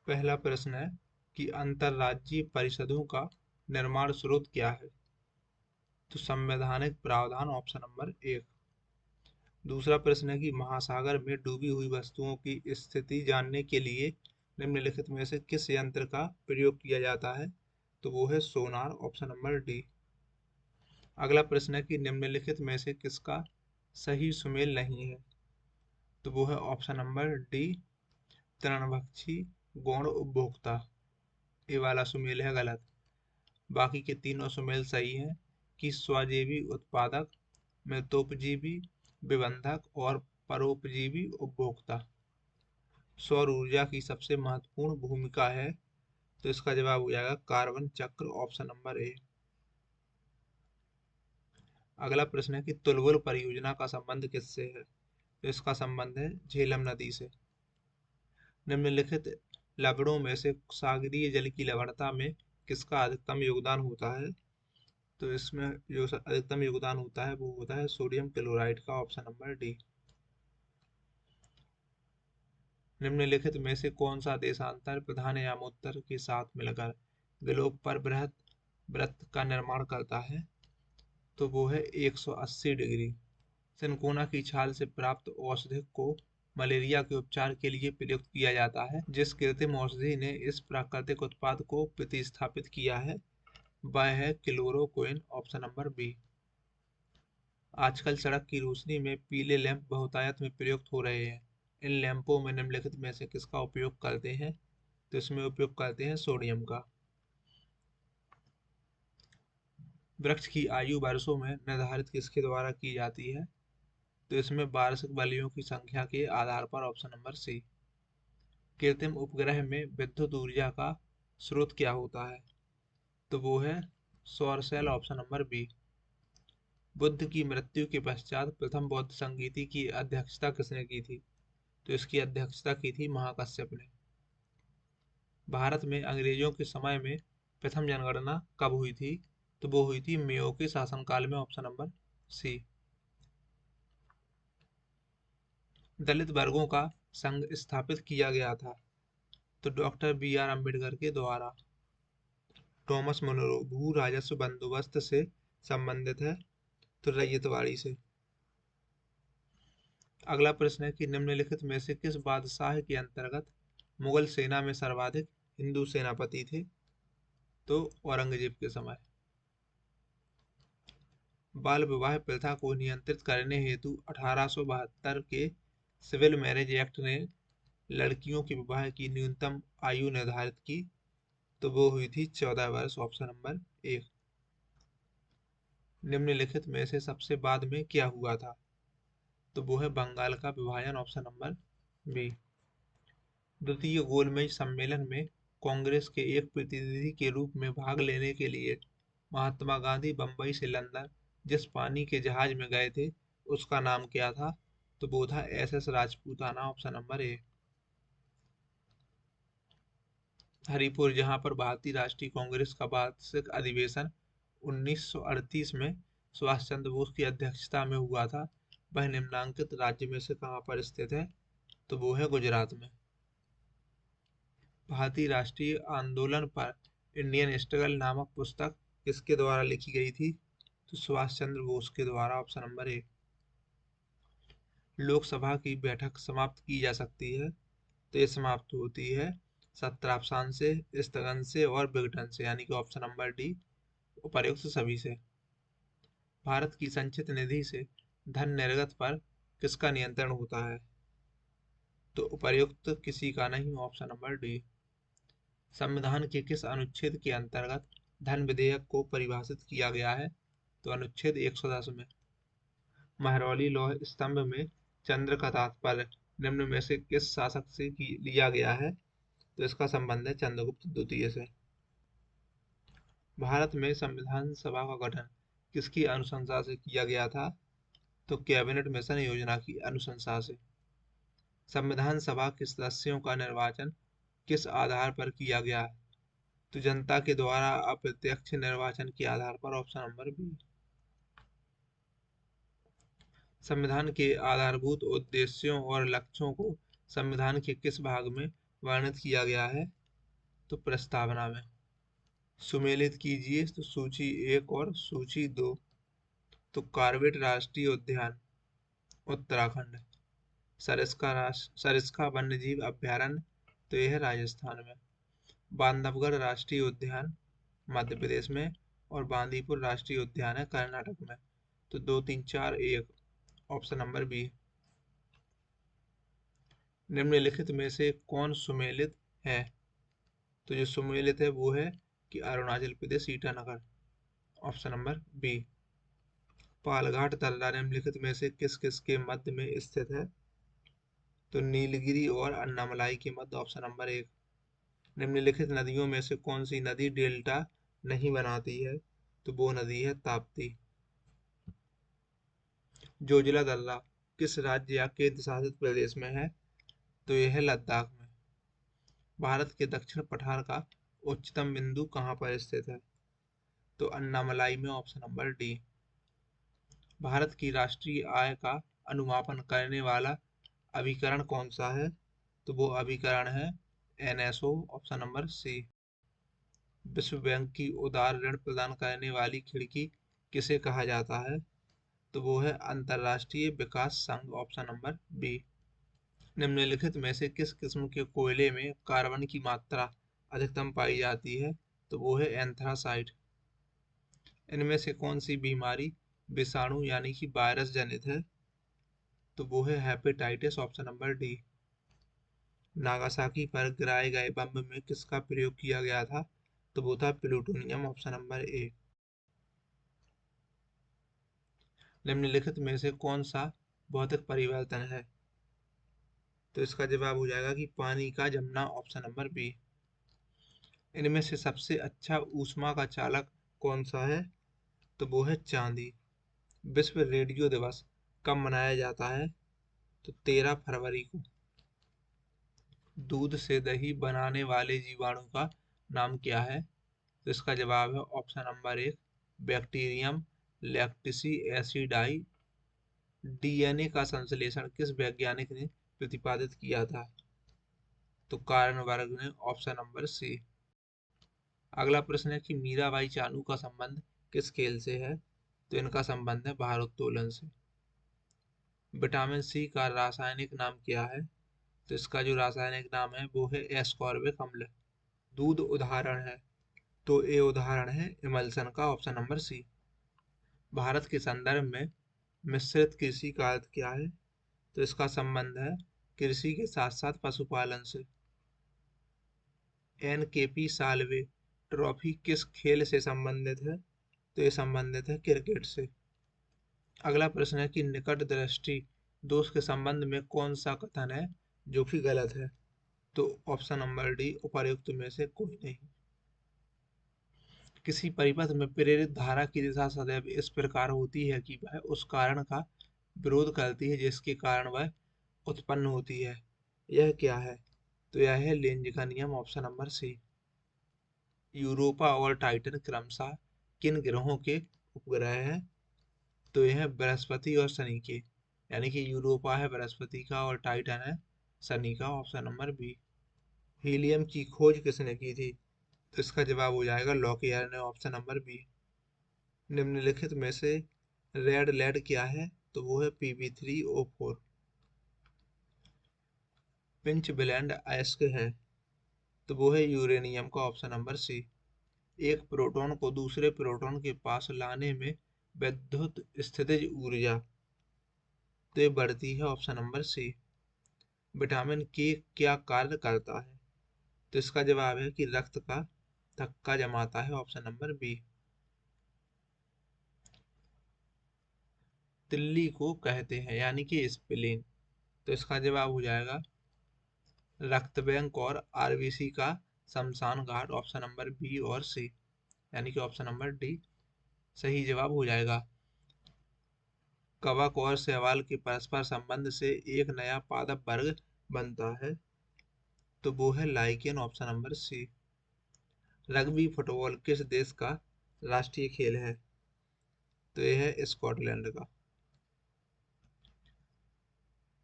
पहला प्रश्न है कि अंतर्राज्यीय परिषदों का निर्माण स्रोत क्या है? तो संवैधानिक प्रावधान, ऑप्शन नंबर एक। दूसरा प्रश्न है कि महासागर में डूबी हुई वस्तुओं की स्थिति जानने के लिए निम्नलिखित में से किस यंत्र का प्रयोग किया जाता है? तो वो है सोनार, ऑप्शन नंबर डी। अगला प्रश्न है कि निम्नलिखित में से किसका सही सुमेल नहीं है? तो वो है ऑप्शन नंबर डी, तृणभक्षी गौण उपभोक्ता। ये वाला सुमेल है गलत। बाकी के तीनों सुमेल सही हैं कि स्वजीवी उत्पादक, मृतोपजीवी विबंधक और परोपजीवी उपभोक्ता। सौर ऊर्जा की सबसे महत्वपूर्ण भूमिका है, तो इसका जवाब हो जाएगा कार्बन चक्र, ऑप्शन नंबर ए। अगला प्रश्न है कि तुलवुल परियोजना का संबंध किससे है? तो इसका संबंध है झेलम नदी से। निम्नलिखित लवणों में से सागरीय जल की लवणता में किसका अधिकतम योगदान होता है? तो इसमें जो अधिकतम योगदान होता है वो होता है सोडियम क्लोराइड का, ऑप्शन नंबर डी। निम्नलिखित में से कौन सा देशांतर प्रधान यामोत्तर के साथ मिलकर ग्लोब पर बृहद वृत्त का निर्माण करता है? तो वो है 180 डिग्री। सिनकोना की छाल से प्राप्त औषधि को मलेरिया के उपचार के लिए प्रयुक्त किया जाता है। जिस कृत्रिम औषधि ने इस प्राकृतिक उत्पाद को प्रतिस्थापित किया है वह है क्लोरोक्विन, ऑप्शन नंबर बी। आजकल सड़क की रोशनी में पीले लैंप बहुतायत में प्रयुक्त हो रहे हैं। इन लैंपों में निम्नलिखित में से किसका उपयोग करते हैं? तो इसमें उपयोग करते हैं सोडियम का। वृक्ष की आयु वर्षों में निर्धारित किसके द्वारा की जाती है? तो इसमें वार्षिक बलियों की संख्या के आधार पर, ऑप्शन नंबर सी। कृत्रिम उपग्रह में विद्युत ऊर्जा का स्रोत क्या होता है? तो वो है सौर cell, option number B. Buddha की मृत्यु के पश्चात प्रथम बौद्ध संगीति की अध्यक्षता किसने की थी? तो इसकी अध्यक्षता की थी महाकश्यप ने। भारत में अंग्रेजों के समय में प्रथम जनगणना कब हुई थी? तो वो हुई थी मेयो के शासनकाल में, ऑप्शन नंबर सी। दलित वर्गों का संघ स्थापित किया गया था? तो डॉक्टर बी आर अम्बेडकर के द्वारा। टॉमस मुनरो भू राजस्व बंदोबस्त से संबंधित है? तो रैयतवाड़ी से। अगला प्रश्न है कि निम्नलिखित में से किस बादशाह के अंतर्गत मुगल सेना में सर्वाधिक हिंदू सेनापति थे? तो औरंगजेब के समय। बाल विवाह प्रथा को नियंत्रित करने हेतु 1872 के सिविल मैरिज एक्ट ने लड़कियों के विवाह की न्यूनतम आयु निर्धारित की? तो वो हुई थी 14 वर्ष, ऑप्शन नंबर एक। निम्नलिखित में से सबसे बाद में क्या हुआ था? तो वो है बंगाल का विभाजन, ऑप्शन नंबर बी। द्वितीय गोलमेज सम्मेलन में कांग्रेस के एक प्रतिनिधि के रूप में भाग लेने के लिए महात्मा गांधी बंबई से लंदन जिस पानी के जहाज में गए थे उसका नाम क्या था? तो वो था SS Rajputana, option number A. Haripur, जहां पर भारतीय राष्ट्रीय कांग्रेस का वार्षिक अधिवेशन 1938 में सुभाष चंद्र बोस की अध्यक्षता में हुआ था, वह निम्नांकित राज्य में से कहाँ पर स्थित है? तो वो है गुजरात में। भारतीय राष्ट्रीय आंदोलन पर इंडियन स्ट्रगल नामक पुस्तक किसके द्वारा लिखी गई थी? तो सुभाष चंद्र बोस के द्वारा, ऑप्शन नंबर ए। लोकसभा की बैठक समाप्त की जा सकती है? तो ये समाप्त होती है सत्रावसान से, स्थगन से और विघटन से, यानी कि ऑप्शन नंबर डी, उपर्युक्त सभी से। भारत की संचित निधि से धन निर्गत पर किसका नियंत्रण होता है? तो उपर्युक्त किसी का नहीं, ऑप्शन नंबर डी। संविधान के किस अनुच्छेद के अंतर्गत धन विधेयक को परिभाषित किया गया है? तो अनुच्छेद 110 में। महरौली लौह स्तंभ में चंद्र का तात्पर्य निम्न में से किस शासक से लिया गया है? तो इसका संबंध है चंद्रगुप्त द्वितीय से। भारत में संविधान सभा का गठन किसकी अनुशंसा से किया गया था? तो कैबिनेट मिशन योजना की अनुशंसा से। संविधान सभा के सदस्यों का निर्वाचन किस आधार पर किया गया है? तो जनता के द्वारा अप्रत्यक्ष निर्वाचन के आधार पर, ऑप्शन नंबर बी। संविधान के आधारभूत उद्देश्यों और लक्ष्यों को संविधान के किस भाग में वर्णित किया गया है? तो प्रस्तावना में। सुमेलित कीजिए तो सूची 1 और सूची 2। तो कॉर्बेट राष्ट्रीय उद्यान उत्तराखंड। सरिस्का वन्य जीव अभयारण्य तो यह है राजस्थान में। बांधवगढ़ राष्ट्रीय उद्यान मध्य प्रदेश में। और बांदीपुर राष्ट्रीय उद्यान है कर्नाटक में। तो 2 3 4 1 ऑप्शन नंबर बी। निम्नलिखित में से कौन सुमेलित है? तो जो सुमेलित है वो है कि Arunachal Pradesh Itanagar, option number B. Palghat तल्ला निम्नलिखित में से किस किस के मध्य में स्थित है? तो नीलगिरी और अन्नामलाई के मध्य, ऑप्शन नंबर 1। निम्नलिखित नदियों में से कौन सी नदी डेल्टा नहीं बनाती है? तो वो नदी है ताप्ती। जोजिला दर्रा किस राज्य या केंद्र शासित प्रदेश में है? तो यह है लद्दाख में। भारत के दक्षिण पठार का उच्चतम बिंदु कहाँ पर स्थित है? तो अन्नामलाई में, ऑप्शन नंबर डी। भारत की राष्ट्रीय आय का अनुमापन करने वाला अभिकरण कौन सा है? तो वो अभिकरण है एनएसओ, ऑप्शन नंबर सी। विश्व बैंक की उदार ऋण प्रदान करने वाली खिड़की किसे कहा जाता है? तो वो है अंतरराष्ट्रीय विकास संघ, ऑप्शन नंबर बी। निम्नलिखित में से किस किस्म के कोयले में कार्बन की मात्रा अधिकतम पाई जाती है? तो वो है एंथ्रासाइट। इनमें से कौन सी बीमारी विषाणु यानी कि वायरस जनित है? तो वो है hepatitis, option number D. Nagasaki पर गिराए गए बम में किसका प्रयोग किया गया था? तो वो था प्लूटोनियम, ऑप्शन नंबर ए। निम्नलिखित में से कौन सा भौतिक परिवर्तन है? तो इसका जवाब हो जाएगा कि पानी का जमना, ऑप्शन नंबर बी। इनमें से सबसे अच्छा ऊष्मा का चालक कौन सा है? तो वो है चांदी। विश्व रेडियो दिवस कब मनाया जाता है? तो 13 फरवरी को। दूध से दही बनाने वाले जीवाणु का नाम क्या है? तो इसका जवाब है ऑप्शन नंबर 1 बैक्टीरियम लैक्टिसी एसिडाई। डीएनए का संश्लेषण किस वैज्ञानिक ने प्रतिपादित किया था? तो कारण वर्ग ने, ऑप्शन नंबर सी। अगला प्रश्न है कि मीराबाई चानू का संबंध किस खेल से है? तो इनका संबंध है भारोत्तोलन से। विटामिन सी का रासायनिक नाम क्या है? तो इसका जो रासायनिक नाम है वो है एस्कॉर्बिक अम्ल। दूध उदाहरण है? तो ए उदाहरण है इमल्सन का, ऑप्शन नंबर सी। भारत के संदर्भ में मिश्रित कृषि का अर्थ क्या है? तो इसका संबंध है कृषि के साथ साथ पशुपालन से। एनकेपी साल्वे ट्रॉफी किस खेल से संबंधित है? तो ये संबंधित है क्रिकेट से। अगला प्रश्न है कि निकट दृष्टि दोष के संबंध में कौन सा कथन है जो कि गलत है? तो ऑप्शन नंबर डी उपर्युक्त में से कोई नहीं। किसी परिपथ में प्रेरित धारा की दिशा सदैव इस प्रकार होती है कि वह उस कारण का विरोध करती है जिसके कारण वह उत्पन्न होती है। यह क्या है? तो यह है लेंज का नियम, ऑप्शन नंबर सी। यूरोपा और टाइटन क्रमशः किन ग्रहों के उपग्रह हैं? तो यह है बृहस्पति और शनि के। यानी कि यूरोपा है बृहस्पति का और टाइटन है शनि का, ऑप्शन नंबर बी। हीलियम की खोज किसने की थी? तो इसका जवाब हो जाएगा लॉकयार ने, ऑप्शन नंबर बी। निम्नलिखित में से रेड लेड क्या है? तो वो है Pb3O4। पिंच ब्लेंड अयस्क है? तो वो है यूरेनियम का, ऑप्शन नंबर सी। एक प्रोटॉन को दूसरे प्रोटॉन के पास लाने में विद्युत स्थितिज ऊर्जा तो ये बढ़ती है, ऑप्शन नंबर सी। विटामिन के क्या कार्य करता है? तो इसका जवाब है कि रक्त का थक्का जमाता है, ऑप्शन नंबर बी। तिल्ली को कहते हैं यानी कि स्प्लीन। तो इसका जवाब हो जाएगा रक्त बैंक और आरबीसी का शमशान घाट, ऑप्शन नंबर बी और सी। यानी कि ऑप्शन नंबर डी सही जवाब हो जाएगा। कवक और शैवाल के परस्पर संबंध से एक नया पादप वर्ग बनता है। तो वो है lichen, option number C. Rugby football किस देश का राष्ट्रीय खेल है? तो यह है स्कॉटलैंड का।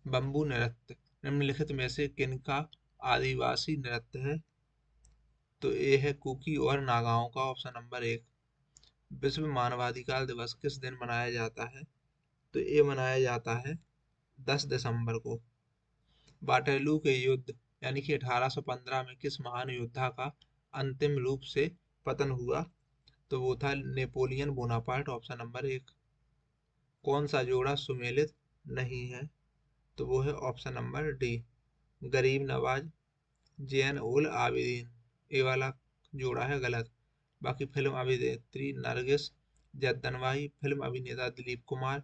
बम्बू नृत्य निम्नलिखित में से किनका आदिवासी नृत्य है? तो ए है कुकी और नागाओं का, ऑप्शन नंबर 1। विश्व मानवाधिकार दिवस किस दिन मनाया जाता है? तो ये मनाया जाता है 10 दिसंबर को। वाटरलू के युद्ध यानी कि 1815 में किस महान योद्धा का अंतिम रूप से पतन हुआ? तो वो था नेपोलियन बोनापार्ट, ऑप्शन नंबर 1। कौन सा जोड़ा सुमेलित नहीं है? तो वो है ऑप्शन नंबर डी, गरीब नवाज जैन उल आबिदीन। ये वाला जोड़ा है गलत। बाकी फिल्म अभिनेत्री नरगिस जद्दनवाही, फिल्म अभिनेता Dilip Kumar,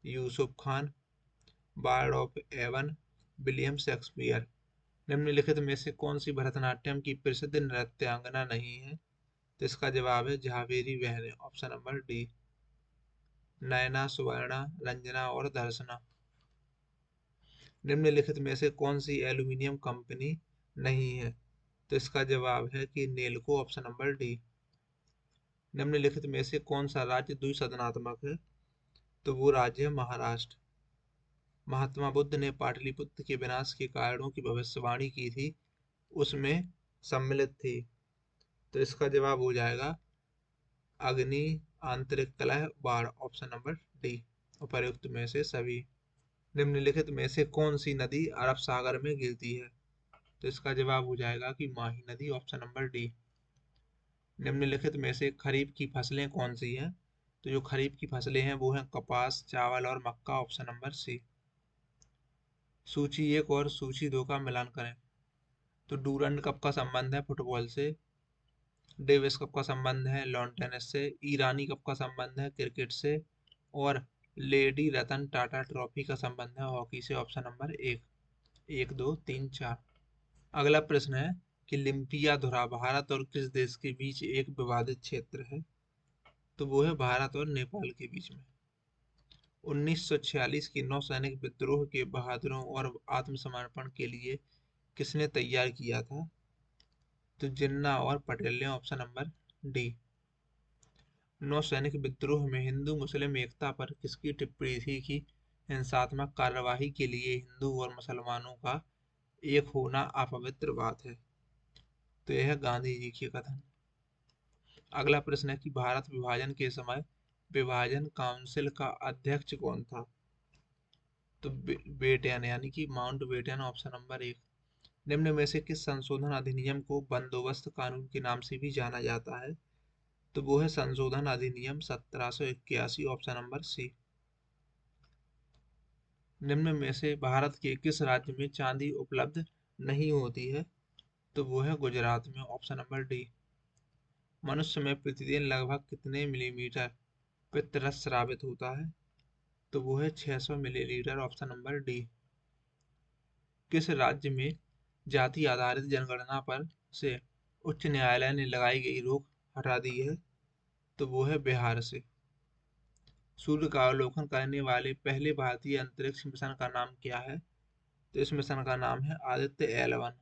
Yusuf Khan, bard of Avon, William Shakespeare. निम्नलिखित में से कौन सी भरतनाट्यम की प्रसिद्ध नृत्यांगना नहीं है? तो इसका जवाब है झावेरी बहनें, ऑप्शन नंबर डी, नयना, सुवर्णा, रंजना और दर्शना। निम्नलिखित में से कौन सी एल्यूमिनियम कंपनी नहीं है? तो इसका जवाब है कि नेल्को, ऑप्शन नंबर डी। निम्नलिखित में से कौन सा राज्य द्विसदनात्मक है? तो वो राज्य है महाराष्ट्र। महात्मा बुद्ध ने पाटलिपुत्र के विनाश के कारणों की भविष्यवाणी की थी, उसमें सम्मिलित थी। तो इसका जवाब हो जाएगा अग्नि, आंतरिक कलह, बाढ़, ऑप्शन नंबर डी, उपर्युक्त में से सभी। निम्नलिखित में से कौन सी नदी अरब सागर में गिरती है? तो इसका जवाब हो जाएगा कि माही नदी, ऑप्शन नंबर डी। निम्नलिखित में से खरीफ की फसलें कौन सी हैं? तो जो खरीफ की फसलें हैं वो हैं कपास, चावल और मक्का, ऑप्शन नंबर सी। सूची 1 और सूची 2 का मिलान करें। तो डूरंड कप का संबंध है फुटबॉल से, डेविस कप का संबंध है लॉन टेनिस से, ईरानी कप का संबंध है क्रिकेट से, और लेडी रतन टाटा ट्रॉफी का संबंध है हॉकी से, ऑप्शन नंबर 1। 1 2 3 4। अगला प्रश्न है कि लिम्पिया धुरा भारत और किस देश के बीच एक विवादित क्षेत्र है? तो वो है भारत और नेपाल के बीच में। 1946 की नौसैनिक विद्रोह के बहादुरों और आत्मसमर्पण के लिए किसने तैयार किया था? तो जिन्ना और पटेल ने, ऑप्शन नंबर डी। नौसैनिक विद्रोह में हिंदू मुस्लिम एकता पर किसकी टिप्पणी थी कि हिंसात्मक कार्यवाही के लिए हिंदू और मुसलमानों का एक होना अपवित्र बात है? तो यह है गांधी जी के कथन। अगला प्रश्न है कि भारत विभाजन के समय विभाजन काउंसिल का अध्यक्ष कौन था? तो बेटियन यानी कि माउंट बेटन, ऑप्शन नंबर 1। निम्न में से किस संशोधन अधिनियम को बंदोबस्त कानून के नाम से भी जाना जाता है? तो वो है संशोधन अधिनियम 1781, ऑप्शन नंबर सी। निम्न में से भारत के किस राज्य में चांदी उपलब्ध नहीं होती है? तो वो है गुजरात में, ऑप्शन नंबर डी। मनुष्य में प्रतिदिन लगभग कितने मिलीमीटर पित्तरस स्रावित होता है? तो वो है 600 मिलीलीटर, ऑप्शन नंबर डी। किस राज्य में जाति आधारित जनगणना पर से उच्च न्यायालय ने लगाई गई रोक हटा दी है? तो वो है बिहार से। सूर्य का अवलोकन करने वाले पहले भारतीय अंतरिक्ष मिशन का नाम क्या है? तो इस मिशन का नाम है आदित्य L1,